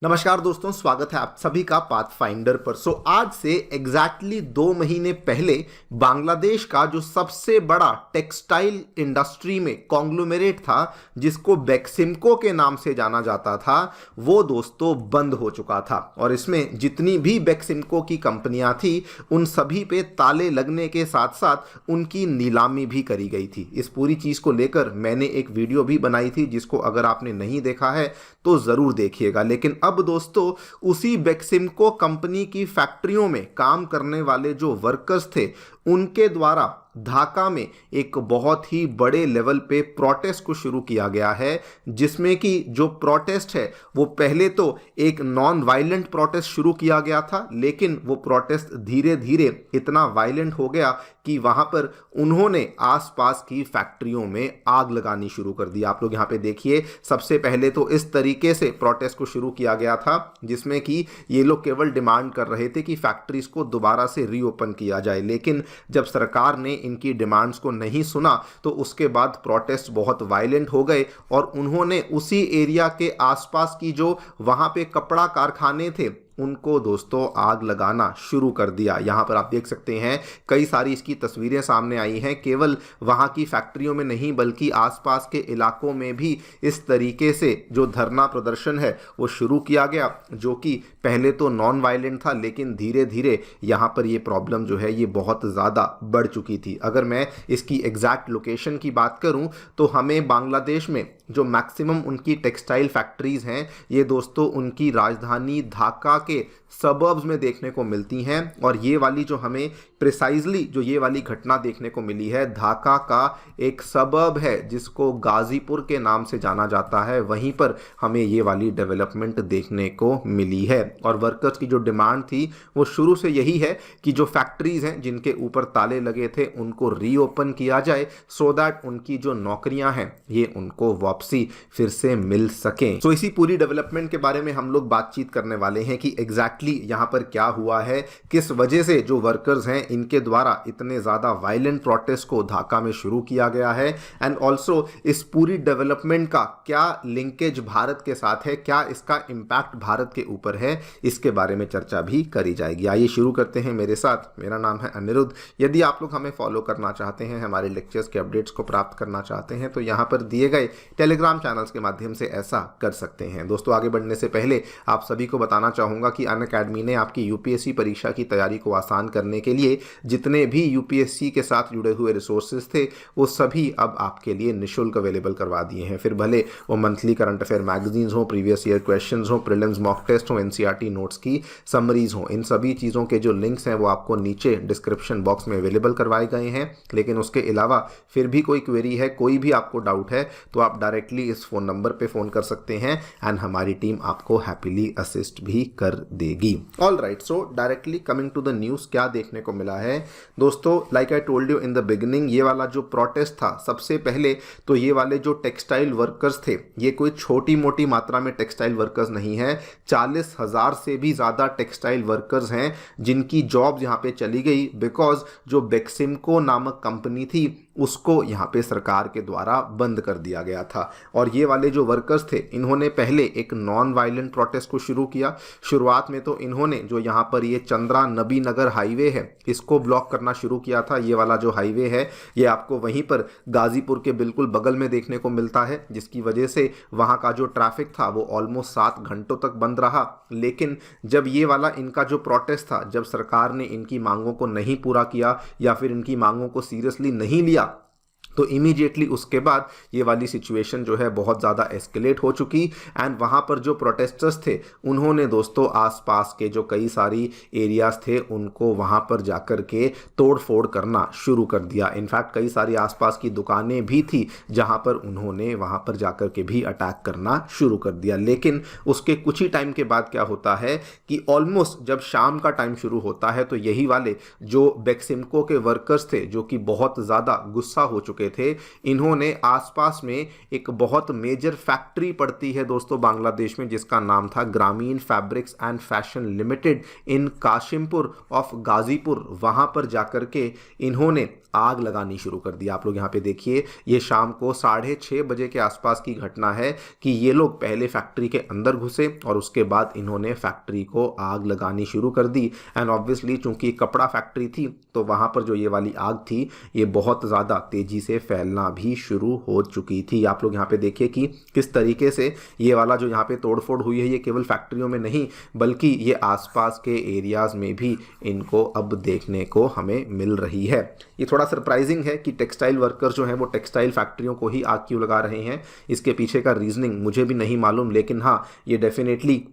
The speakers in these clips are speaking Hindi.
नमस्कार दोस्तों, स्वागत है आप सभी का पाथफाइंडर पर। आज से एग्जैक्टली 2 महीने पहले बांग्लादेश का जो सबसे बड़ा टेक्सटाइल इंडस्ट्री में कॉन्ग्लोमेरेट था, जिसको बेक्सिमको के नाम से जाना जाता था, वो दोस्तों बंद हो चुका था। और इसमें जितनी भी बेक्सिमको की कंपनियां थी, उन सभी पे ताले लगने के साथ साथ उनकी नीलामी भी करी गई थी। इस पूरी चीज़ को लेकर मैंने एक वीडियो भी बनाई थी, जिसको अगर आपने नहीं देखा है तो ज़रूर देखिएगा। लेकिन अब दोस्तों उसी बेक्सिमको कंपनी की फैक्ट्रियों में काम करने वाले जो वर्कर्स थे, उनके द्वारा ढाका में एक बहुत ही बड़े लेवल पे प्रोटेस्ट को शुरू किया गया है, जिसमें कि जो प्रोटेस्ट है वो पहले तो एक नॉन वायलेंट प्रोटेस्ट शुरू किया गया था, लेकिन वो प्रोटेस्ट धीरे धीरे इतना वायलेंट हो गया कि वहां पर उन्होंने आसपास की फैक्ट्रियों में आग लगानी शुरू कर दी। आप लोग यहाँ पे देखिए, सबसे पहले तो इस तरीके से प्रोटेस्ट को शुरू किया गया था, जिसमें कि ये लोग केवल डिमांड कर रहे थे कि फैक्ट्रीज को दोबारा से रीओपन किया जाए। लेकिन जब सरकार ने इनकी डिमांड्स को नहीं सुना तो उसके बाद प्रोटेस्ट बहुत वायलेंट हो गए और उन्होंने उसी एरिया के आसपास की जो वहां पे कपड़ा कारखाने थे, उनको दोस्तों आग लगाना शुरू कर दिया। यहाँ पर आप देख सकते हैं कई सारी इसकी तस्वीरें सामने आई हैं। केवल वहाँ की फैक्ट्रियों में नहीं बल्कि आसपास के इलाकों में भी इस तरीके से जो धरना प्रदर्शन है वो शुरू किया गया, जो कि पहले तो नॉन वायलेंट था, लेकिन धीरे धीरे यहाँ पर ये प्रॉब्लम जो है ये बहुत ज़्यादा बढ़ चुकी थी। अगर मैं इसकी एग्जैक्ट लोकेशन की बात करूँ तो हमें बांग्लादेश में जो मैक्सिमम उनकी टेक्सटाइल फैक्ट्रीज़ हैं, ये दोस्तों उनकी राजधानी ढाका के सबर्ब्स में देखने को मिलती हैं। और ये वाली जो हमें प्रिसाइजली जो ये वाली घटना देखने को मिली है, ढाका का एक सबर्ब है जिसको गाजीपुर के नाम से जाना जाता है, वहीं पर हमें ये वाली डेवलपमेंट देखने को मिली है। और वर्कर्स की जो डिमांड थी वो शुरू से यही है कि जो फैक्ट्रीज हैं जिनके ऊपर ताले लगे थे, उनको रीओपन किया जाए, सो दैट उनकी जो नौकरियां हैं ये उनको वापसी फिर से मिल सकें। तो इसी पूरी डेवलपमेंट के बारे में हम लोग बातचीत करने वाले हैं कि एग्जैक्टली यहां पर क्या हुआ है, किस वजह से जो वर्कर्स हैं इनके द्वारा इतने ज्यादा वायलेंट प्रोटेस्ट को ढाका में शुरू किया गया है, एंड ऑल्सो इस पूरी डेवलपमेंट का क्या लिंकेज भारत के साथ है, क्या इसका इंपैक्ट भारत के ऊपर है, इसके बारे में चर्चा भी करी जाएगी। आइए शुरू करते हैं मेरे साथ। मेरा नाम है अनिरुद्ध। यदि आप लोग हमें फॉलो करना चाहते हैं, हमारे लेक्चर्स के अपडेट्स को प्राप्त करना चाहते हैं, तो यहाँ पर दिए गए टेलीग्राम चैनल्स के माध्यम से ऐसा कर सकते हैं। दोस्तों आगे बढ़ने से पहले आप सभी को बताना चाहूँगा कि अनअकैडमी ने आपकी यूपीएससी परीक्षा की तैयारी को आसान करने के लिए जितने भी यूपीएससी के साथ जुड़े हुए रिसोर्सेज थे, वो सभी अब आपके लिए निःशुल्क अवेलेबल करवा दिए हैं। फिर भले वो मंथली करंट अफेयर मैगजीन्स हो, प्रीवियस ईयर क्वेश्चंस हो, प्रीलिम्स मॉक टेस्ट हो, एनसीईआरटी नोट्स की समरीज हो, इन सभी चीज़ों के जो लिंक्स हैं वो आपको नीचे डिस्क्रिप्शन बॉक्स में अवेलेबल करवाए गए हैं। लेकिन उसके अलावा फिर भी कोई क्वेरी है, कोई भी आपको डाउट है, तो आप डायरेक्टली इस फ़ोन नंबर पे फ़ोन कर सकते हैं एंड हमारी टीम आपको हैप्पीली असिस्ट भी कर देगी। All right, so directly coming to the news, क्या देखने को मिला है दोस्तों। Like I told you in the beginning, ये वाला जो प्रोटेस्ट था, सबसे पहले तो ये वाले जो टेक्सटाइल वर्कर्स थे, ये कोई छोटी मोटी मात्रा में टेक्सटाइल वर्कर्स नहीं है। 40,000 से भी ज़्यादा टेक्सटाइल वर्कर्स हैं जिनकी जॉब्स यहाँ पे चली गई, बिकॉज जो बेक्सिमको नामक कंपनी थी उसको यहाँ पे सरकार के द्वारा बंद कर दिया गया था। और ये वाले जो वर्कर्स थे, इन्होंने पहले एक नॉन वायलेंट प्रोटेस्ट को शुरू किया। शुरुआत में तो इन्होंने जो यहाँ पर ये चंद्रा नबी नगर हाईवे है, इसको ब्लॉक करना शुरू किया था। ये वाला जो हाईवे है ये आपको वहीं पर गाजीपुर के बिल्कुल बगल में देखने को मिलता है, जिसकी वजह से वहाँ का जो ट्रैफिक था वो ऑलमोस्ट 7 घंटों तक बंद रहा। लेकिन जब ये वाला इनका जो प्रोटेस्ट था, जब सरकार ने इनकी मांगों को नहीं पूरा किया या फिर इनकी मांगों को सीरियसली नहीं लिया, तो इमीडिएटली उसके बाद ये वाली सिचुएशन जो है बहुत ज़्यादा एस्केलेट हो चुकी। एंड वहाँ पर जो प्रोटेस्टर्स थे, उन्होंने दोस्तों आसपास के जो कई सारी एरियाज थे उनको वहाँ पर जाकर के तोड़ फोड़ करना शुरू कर दिया। इनफैक्ट कई सारी आसपास की दुकानें भी थी जहाँ पर उन्होंने वहाँ पर जाकर के भी अटैक करना शुरू कर दिया। लेकिन उसके कुछ ही टाइम के बाद क्या होता है कि ऑलमोस्ट जब शाम का टाइम शुरू होता है, तो यही वाले जो बेक्सिमको के वर्कर्स थे, जो कि बहुत ज़्यादा गुस्सा हो चुके थे, इन्होंने आसपास में एक बहुत मेजर फैक्ट्री पड़ती है दोस्तों बांग्लादेश में, जिसका नाम था ग्रामीण fabrics and fashion limited in Kashimpur of Ghazipur. वहां पर जाकर के इन्होंने आग लगानी शुरू कर दी। आप लोग यहाँ पे देखिए, ये शाम को 6:30 बजे के आसपास की घटना है कि ये लोग पहले फैक्ट्री के अंदर घुसे और उसके बाद इन्होंने फैक्ट्री को आग लगानी शुरू कर दी। एंड ऑब्वियसली चूंकि कपड़ा फैक्ट्री थी तो वहां पर जो ये वाली आग थी ये बहुत ज़्यादा तेजी से फैलना भी शुरू हो चुकी थी। आप लोग यहाँ पे देखिए कि किस तरीके से ये वाला जो यहाँ पे तोड़फोड़ हुई है ये केवल फैक्ट्रियों में नहीं बल्कि ये आसपास के एरियाज में भी इनको अब देखने को हमें मिल रही है। ये थोड़ा सरप्राइजिंग है कि टेक्सटाइल वर्कर्स जो हैं वो टेक्सटाइल फैक्ट्रियों को ही आग क्यों लगा रहे हैं। इसके पीछे का रीजनिंग मुझे भी नहीं मालूम, लेकिन हाँ, ये डेफिनेटली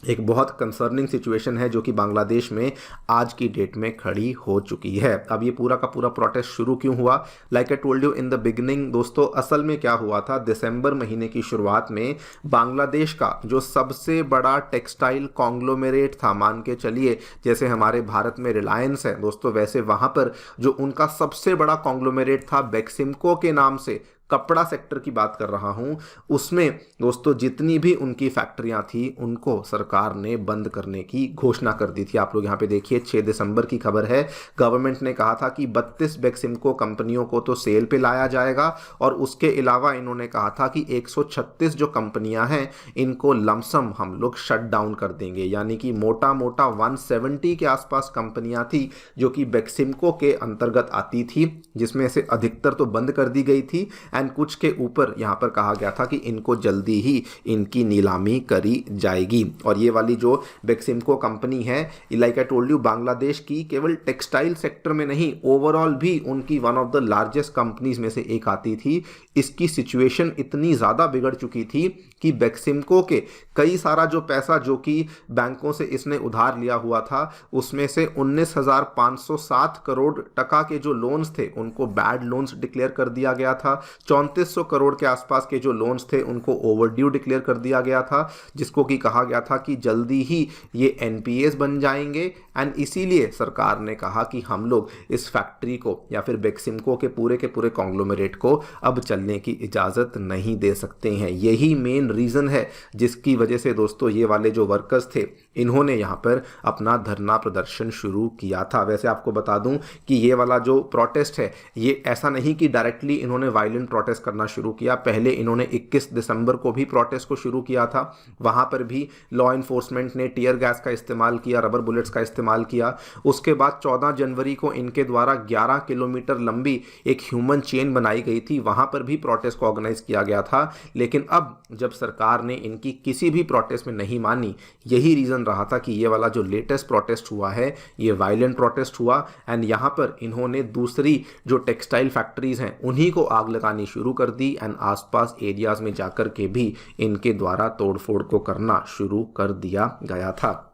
एक बहुत कंसर्निंग सिचुएशन है जो कि बांग्लादेश में आज की डेट में खड़ी हो चुकी है। अब ये पूरा का पूरा प्रोटेस्ट शुरू क्यों हुआ? Like I told you in the beginning दोस्तों, असल में क्या हुआ था, दिसंबर महीने की शुरुआत में बांग्लादेश का जो सबसे बड़ा टेक्सटाइल कॉन्ग्लोमेरेट था, मान के चलिए जैसे हमारे भारत में रिलायंस है दोस्तों, वैसे वहां पर जो उनका सबसे बड़ा कॉन्ग्लोमेरेट था बेक्सिमको के नाम से, कपड़ा सेक्टर की बात कर रहा हूं, उसमें दोस्तों जितनी भी उनकी फैक्ट्रियां थी उनको सरकार ने बंद करने की घोषणा कर दी थी। आप लोग यहां पे देखिए 6 दिसंबर की खबर है, गवर्नमेंट ने कहा था कि 32 बेक्सिमको कंपनियों को तो सेल पे लाया जाएगा और उसके अलावा इन्होंने कहा था कि 136 जो कंपनियां हैं इनको लमसम हम लोग शट डाउन कर देंगे। यानी कि मोटा मोटा 170 के आसपास कंपनियां थी जो कि बेक्सिमको के अंतर्गत आती थी, जिसमें से अधिकतर तो बंद कर दी गई थी एंड कुछ के ऊपर यहां पर कहा गया था कि इनको जल्दी ही इनकी नीलामी करी जाएगी। और ये वाली जो बेक्सिमको कंपनी है, like I told you, Bangladesh की केवल टेक्सटाइल सेक्टर में नहीं, ओवरऑल भी उनकी one of the largest companies में से एक आती थी। इसकी सिचुएशन इतनी ज़्यादा बिगड़ चुकी थी कि बेक्सिमको के कई सारा जो पैसा जो कि बैंकों से इसने उधार लिया हुआ था उसमें से 19,507 करोड़ टका के जो लोन्स थे उनको बैड लोन्स डिक्लेयर कर दिया गया था। 3400 करोड़ के आसपास के जो लोन्स थे उनको ओवरड्यू डिक्लेयर कर दिया गया था, जिसको कि कहा गया था कि जल्दी ही ये एनपीएस बन जाएंगे। एंड इसीलिए सरकार ने कहा कि हम लोग इस फैक्ट्री को या फिर बेक्सिमको के पूरे कॉन्ग्लोमेरेट को अब चलने की इजाज़त नहीं दे सकते हैं। यही मेन रीज़न है जिसकी वजह से दोस्तों ये वाले जो वर्कर्स थे इन्होंने यहाँ पर अपना धरना प्रदर्शन शुरू किया था। वैसे आपको बता दूं कि ये वाला जो प्रोटेस्ट है ये ऐसा नहीं कि डायरेक्टली इन्होंने वायलेंट प्रोटेस्ट करना शुरू किया। पहले इन्होंने 21 दिसंबर को भी प्रोटेस्ट को शुरू किया था, वहाँ पर भी लॉ इन्फोर्समेंट ने टीयर गैस का इस्तेमाल किया, रबर बुलेट्स का इस्तेमाल किया। उसके बाद 14 जनवरी को इनके द्वारा 11 किलोमीटर लंबी एक ह्यूमन चेन बनाई गई थी, वहाँ पर भी प्रोटेस्ट को ऑर्गेनाइज किया गया था। लेकिन अब जब सरकार ने इनकी किसी भी प्रोटेस्ट में नहीं मानी, यही रीज़न रहा था कि ये वाला जो लेटेस्ट प्रोटेस्ट हुआ है ये वायलेंट प्रोटेस्ट हुआ। एंड यहाँ पर इन्होंने दूसरी जो टेक्सटाइल फैक्ट्रीज हैं उन्हीं को आग लगानी शुरू कर दी एंड आसपास एरियाज में जाकर के भी इनके द्वारा तोड़फोड़ को करना शुरू कर दिया गया था।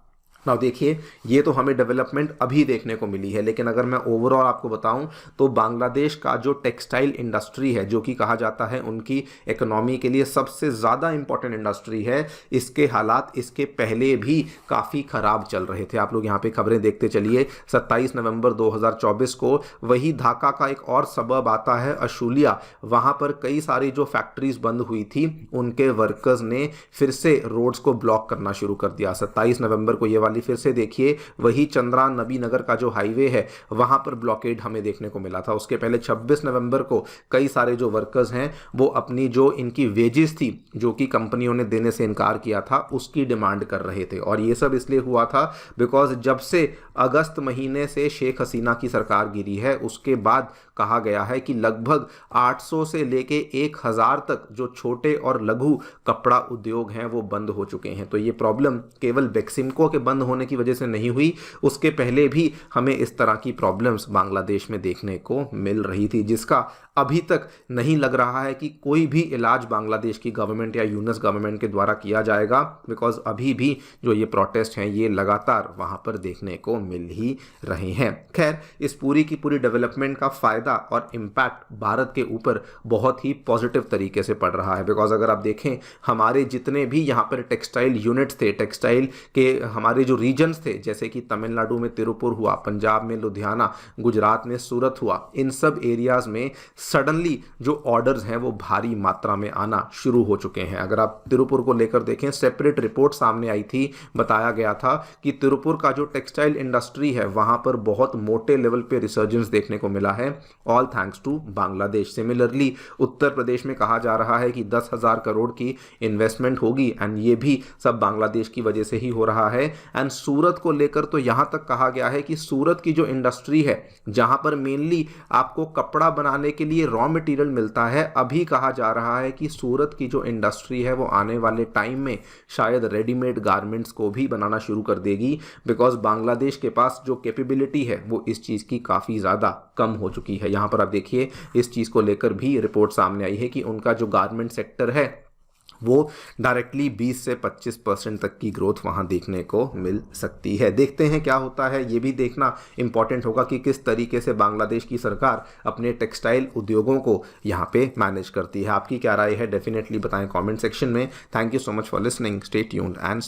नाउ देखिए, ये तो हमें डेवलपमेंट अभी देखने को मिली है, लेकिन अगर मैं ओवरऑल आपको बताऊं तो बांग्लादेश का जो टेक्सटाइल इंडस्ट्री है जो कि कहा जाता है उनकी इकोनॉमी के लिए सबसे ज़्यादा इंपॉर्टेंट इंडस्ट्री है, इसके हालात इसके पहले भी काफ़ी ख़राब चल रहे थे। आप लोग यहाँ पे खबरें देखते चलिए। 27 नवंबर 2024 को वही ढाका का एक और सबब आता है अशुलिया, वहाँ पर कई सारी जो फैक्ट्रीज बंद हुई थी उनके वर्कर्स ने फिर से रोड्स को ब्लॉक करना शुरू कर दिया। 27 नवंबर को ये फिर से देखिए, वही चंद्रा नबी नगर का जो हाईवे है वहां पर ब्लॉकेड हमें देखने को मिला था। उसके पहले 26 नवंबर को कई सारे जो वर्कर्स हैं वो अपनी जो इनकी वेजेस थी जो कि कंपनियों ने देने से इनकार किया था उसकी डिमांड कर रहे थे। और ये सब इसलिए हुआ था बिकॉज जब से अगस्त महीने से शेख हसीना की सरकार गिरी है उसके बाद कहा गया है कि लगभग 800 से लेके 1000 तक जो छोटे और लघु कपड़ा उद्योग हैं वो बंद हो चुके हैं। तो ये प्रॉब्लम केवल बेक्सिमको के बंद होने की वजह से नहीं हुई, उसके पहले भी हमें इस तरह की प्रॉब्लम्स बांग्लादेश में देखने को मिल रही थी, जिसका अभी तक नहीं लग रहा है कि कोई भी इलाज बांग्लादेश की गवर्नमेंट या यूनिस गवर्नमेंट के द्वारा किया जाएगा, बिकॉज अभी भी जो ये प्रोटेस्ट हैं ये लगातार वहाँ पर देखने को मिल ही रहे हैं। खैर, इस पूरी की पूरी डेवलपमेंट का फायदा और इम्पैक्ट भारत के ऊपर बहुत ही पॉजिटिव तरीके से पड़ रहा है, बिकॉज अगर आप देखें हमारे जितने भी यहाँ पर टेक्सटाइल यूनिट्स थे, टेक्सटाइल के हमारे जो जो रीजन्स थे जैसे कि तमिलनाडु में तिरुपुर हुआ, पंजाब में लुधियाना, गुजरात में सूरत हुआ, इन सब एरियाज में सडनली जो ऑर्डर्स हैं वो भारी मात्रा में आना शुरू हो चुके हैं। अगर आप तिरुपुर को लेकर देखें, सेपरेट रिपोर्ट सामने आई थी, बताया गया था कि तिरुपुर का जो टेक्सटाइल इंडस्ट्री है वहां पर बहुत मोटे लेवल पे रिसर्जेंस देखने को मिला है, all thanks to Bangladesh. Similarly Uttar Pradesh में कहा जा रहा है कि 10,000 करोड़ की इन्वेस्टमेंट होगी एंड ये भी सब बांग्लादेश की वजह से ही हो रहा है। एंड सूरत को लेकर तो यहां तक कहा गया है कि सूरत की जो इंडस्ट्री है जहां पर मेनली आपको कपड़ा बनाने के लिए रॉ मटेरियल मिलता है, अभी कहा जा रहा है कि सूरत की जो इंडस्ट्री है वो आने वाले टाइम में शायद रेडीमेड गारमेंट्स को भी बनाना शुरू कर देगी, बिकॉज बांग्लादेश के पास जो कैपेबिलिटी है वो इस चीज़ की काफ़ी ज़्यादा कम हो चुकी है। यहाँ पर आप देखिए इस चीज़ को लेकर भी रिपोर्ट सामने आई है कि उनका जो गारमेंट सेक्टर है वो डायरेक्टली 20 से 25% तक की ग्रोथ वहाँ देखने को मिल सकती है। देखते हैं क्या होता है, ये भी देखना इंपॉर्टेंट होगा कि किस तरीके से बांग्लादेश की सरकार अपने टेक्सटाइल उद्योगों को यहाँ पे मैनेज करती है। आपकी क्या राय है डेफिनेटली बताएं कमेंट सेक्शन में। Thank you so much for listening, stay tuned and